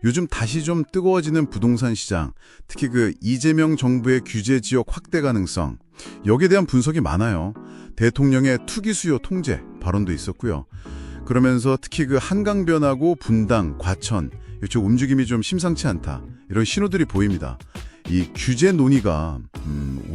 요즘 다시 좀 뜨거워지는 부동산 시장, 특히 그 이재명 정부의 규제 지역 확대 가능성, 여기에 대한 분석이 많아요. 대통령의 투기 수요 통제 발언도 있었고요. 그러면서 특히 그 한강 변하고 분당, 과천 이쪽 움직임이 좀 심상치 않다. 이런 신호들이 보입니다. 이 규제 논의가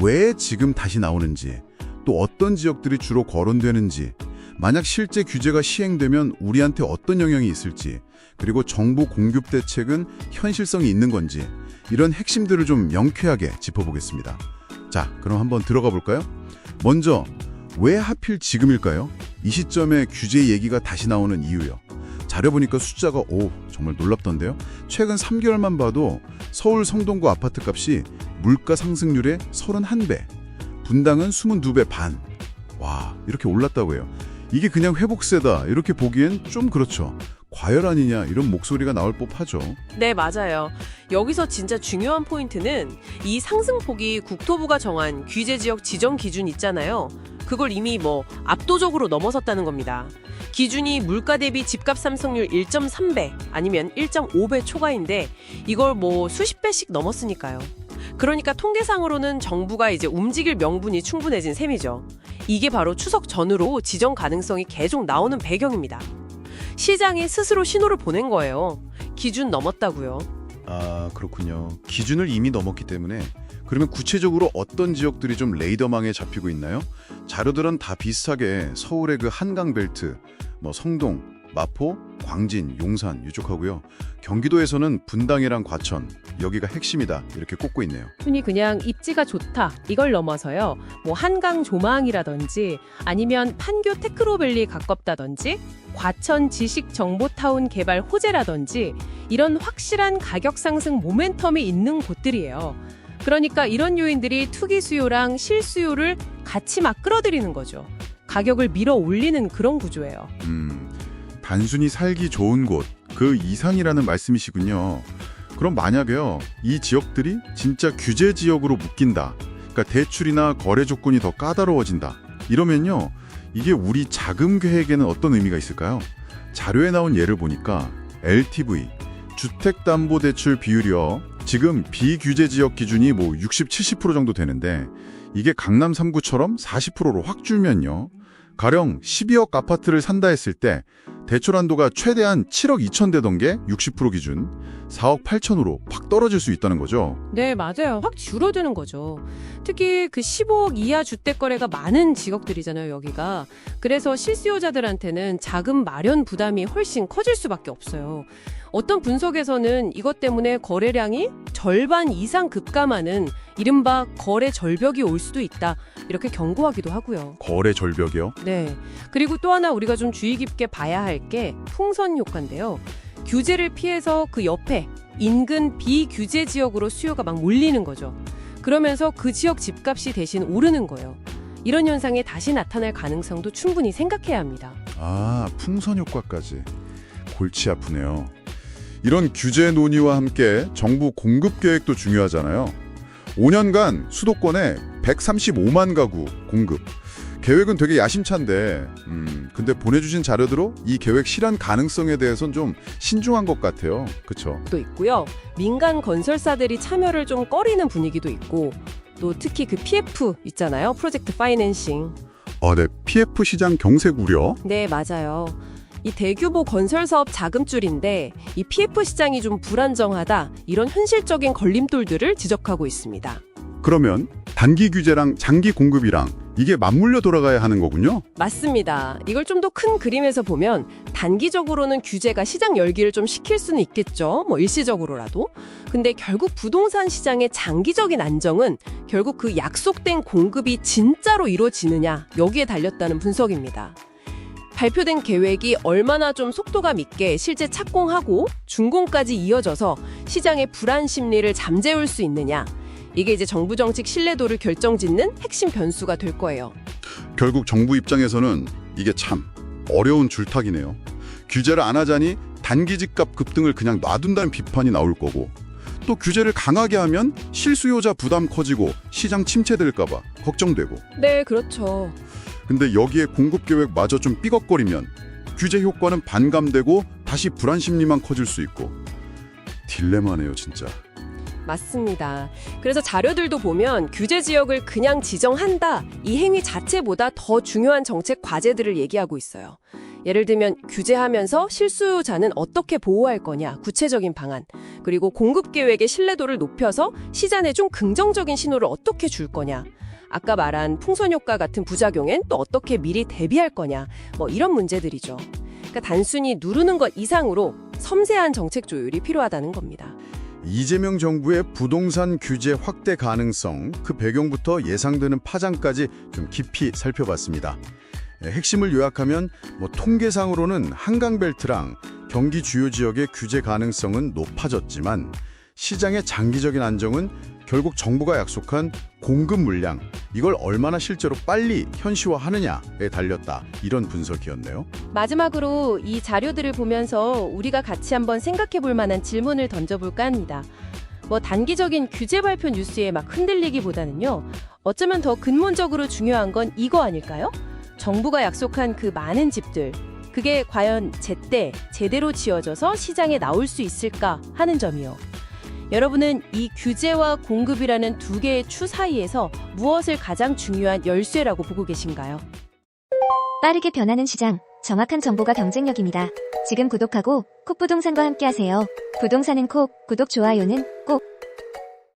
왜 지금 다시 나오는지, 또 어떤 지역들이 주로 거론되는지, 만약 실제 규제가 시행되면 우리한테 어떤 영향이 있을지, 그리고 정부 공급 대책은 현실성이 있는 건지, 이런 핵심들을 좀 명쾌하게 짚어보겠습니다. 자, 그럼 한번 들어가 볼까요? 먼저 왜 하필 지금일까요? 이 시점에 규제 얘기가 다시 나오는 이유요. 자료 보니까 숫자가 정말 놀랍던데요. 최근 3개월만 봐도 서울 성동구 아파트 값이 물가 상승률의 31배, 분당은 22배 반. 와, 이렇게 올랐다고 해요. 이게 그냥 회복세다 이렇게 보기엔 좀 그렇죠. 과열 아니냐 이런 목소리가 나올 법하죠. 네, 맞아요. 여기서 진짜 중요한 포인트는 이 상승폭이 국토부가 정한 규제지역 지정 기준 있잖아요. 그걸 이미 압도적으로 넘어섰다는 겁니다. 기준이 물가 대비 집값 상승률 1.3배 아니면 1.5배 초과인데 이걸 수십 배씩 넘었으니까요. 그러니까 통계상으로는 정부가 이제 움직일 명분이 충분해진 셈이죠. 이게 바로 추석 전후로 지정 가능성이 계속 나오는 배경입니다. 시장이 스스로 신호를 보낸 거예요. 기준 넘었다고요. 아, 그렇군요. 기준을 이미 넘었기 때문에. 그러면 구체적으로 어떤 지역들이 좀 레이더망에 잡히고 있나요? 자료들은 다 비슷하게 서울의 그 한강벨트, 성동, 마포, 광진, 용산 이쪽하고요. 경기도에서는 분당이랑 과천, 여기가 핵심이다 이렇게 꼽고 있네요. 흔히 그냥 입지가 좋다 이걸 넘어서요. 한강 조망이라든지 아니면 판교 테크노밸리 가깝다든지 과천 지식정보타운 개발 호재라든지 이런 확실한 가격 상승 모멘텀이 있는 곳들이에요. 그러니까 이런 요인들이 투기 수요랑 실수요를 같이 막 끌어들이는 거죠. 가격을 밀어 올리는 그런 구조예요. 단순히 살기 좋은 곳, 그 이상이라는 말씀이시군요. 그럼 만약에요, 이 지역들이 진짜 규제 지역으로 묶인다. 그러니까 대출이나 거래 조건이 더 까다로워진다. 이러면요, 이게 우리 자금 계획에는 어떤 의미가 있을까요? 자료에 나온 예를 보니까 LTV, 주택담보대출 비율이요. 지금 비규제 지역 기준이 60, 70% 정도 되는데 이게 강남 3구처럼 40%로 확 줄면요. 가령 12억 아파트를 산다 했을 때 대출 한도가 최대한 7억 2천 되던 게 60% 기준 4억 8천으로 팍 떨어질 수 있다는 거죠. 네, 맞아요. 확 줄어드는 거죠. 특히 그 15억 이하 주택 거래가 많은 지역들이잖아요, 여기가. 그래서 실수요자들한테는 자금 마련 부담이 훨씬 커질 수밖에 없어요. 어떤 분석에서는 이것 때문에 거래량이 절반 이상 급감하는 이른바 거래 절벽이 올 수도 있다. 이렇게 경고하기도 하고요. 거래 절벽이요? 네. 그리고 또 하나 우리가 좀 주의 깊게 봐야 할 게 풍선 효과인데요. 규제를 피해서 그 옆에 인근 비규제 지역으로 수요가 막 몰리는 거죠. 그러면서 그 지역 집값이 대신 오르는 거예요. 이런 현상이 다시 나타날 가능성도 충분히 생각해야 합니다. 아, 풍선 효과까지. 골치 아프네요. 이런 규제 논의와 함께 정부 공급 계획도 중요하잖아요. 5년간 수도권에 135만 가구 공급. 계획은 되게 야심찬데 근데 보내주신 자료대로 이 계획 실현 가능성에 대해서는 좀 신중한 것 같아요. 그렇죠? 또 있고요. 민간 건설사들이 참여를 좀 꺼리는 분위기도 있고 또 특히 그 PF 있잖아요. 프로젝트 파이낸싱. 네. PF 시장 경색 우려? 네, 맞아요. 이 대규모 건설사업 자금줄인데 이 PF 시장이 좀 불안정하다 이런 현실적인 걸림돌들을 지적하고 있습니다. 그러면 단기 규제랑 장기 공급이랑 이게 맞물려 돌아가야 하는 거군요? 맞습니다. 이걸 좀 더 큰 그림에서 보면 단기적으로는 규제가 시장 열기를 좀 식힐 수는 있겠죠. 일시적으로라도. 근데 결국 부동산 시장의 장기적인 안정은 결국 그 약속된 공급이 진짜로 이루어지느냐 여기에 달렸다는 분석입니다. 발표된 계획이 얼마나 좀 속도감 있게 실제 착공하고 준공까지 이어져서 시장의 불안 심리를 잠재울 수 있느냐. 이게 이제 정부 정책 신뢰도를 결정짓는 핵심 변수가 될 거예요. 결국 정부 입장에서는 이게 참 어려운 줄타기네요. 규제를 안 하자니 단기 집값 급등을 그냥 놔둔다는 비판이 나올 거고 또 규제를 강하게 하면 실수요자 부담 커지고 시장 침체될까 봐 걱정되고 네, 그렇죠. 근데 여기에 공급 계획마저 좀 삐걱거리면 규제 효과는 반감되고 다시 불안 심리만 커질 수 있고 딜레마네요, 진짜. 맞습니다. 그래서 자료들도 보면 규제 지역을 그냥 지정한다, 이 행위 자체보다 더 중요한 정책 과제들을 얘기하고 있어요. 예를 들면 규제하면서 실수요자는 어떻게 보호할 거냐, 구체적인 방안, 그리고 공급 계획의 신뢰도를 높여서 시장에 좀 긍정적인 신호를 어떻게 줄 거냐, 아까 말한 풍선 효과 같은 부작용엔 또 어떻게 미리 대비할 거냐, 뭐 이런 문제들이죠. 그러니까 단순히 누르는 것 이상으로 섬세한 정책 조율이 필요하다는 겁니다. 이재명 정부의 부동산 규제 확대 가능성, 그 배경부터 예상되는 파장까지 좀 깊이 살펴봤습니다. 핵심을 요약하면 통계상으로는 한강벨트랑 경기 주요 지역의 규제 가능성은 높아졌지만 시장의 장기적인 안정은 결국 정부가 약속한 공급 물량, 이걸 얼마나 실제로 빨리 현실화하느냐에 달렸다. 이런 분석이었네요. 마지막으로 이 자료들을 보면서 우리가 같이 한번 생각해 볼 만한 질문을 던져볼까 합니다. 단기적인 규제 발표 뉴스에 막 흔들리기보다는요, 어쩌면 더 근본적으로 중요한 건 이거 아닐까요? 정부가 약속한 그 많은 집들, 그게 과연 제때 제대로 지어져서 시장에 나올 수 있을까 하는 점이요. 여러분은 이 규제와 공급이라는 두 개의 추 사이에서 무엇을 가장 중요한 열쇠라고 보고 계신가요? 빠르게 변하는 시장, 정확한 정보가 경쟁력입니다. 지금 구독하고 콕부동산과 함께하세요. 부동산은 콕, 구독, 좋아요는 꼭.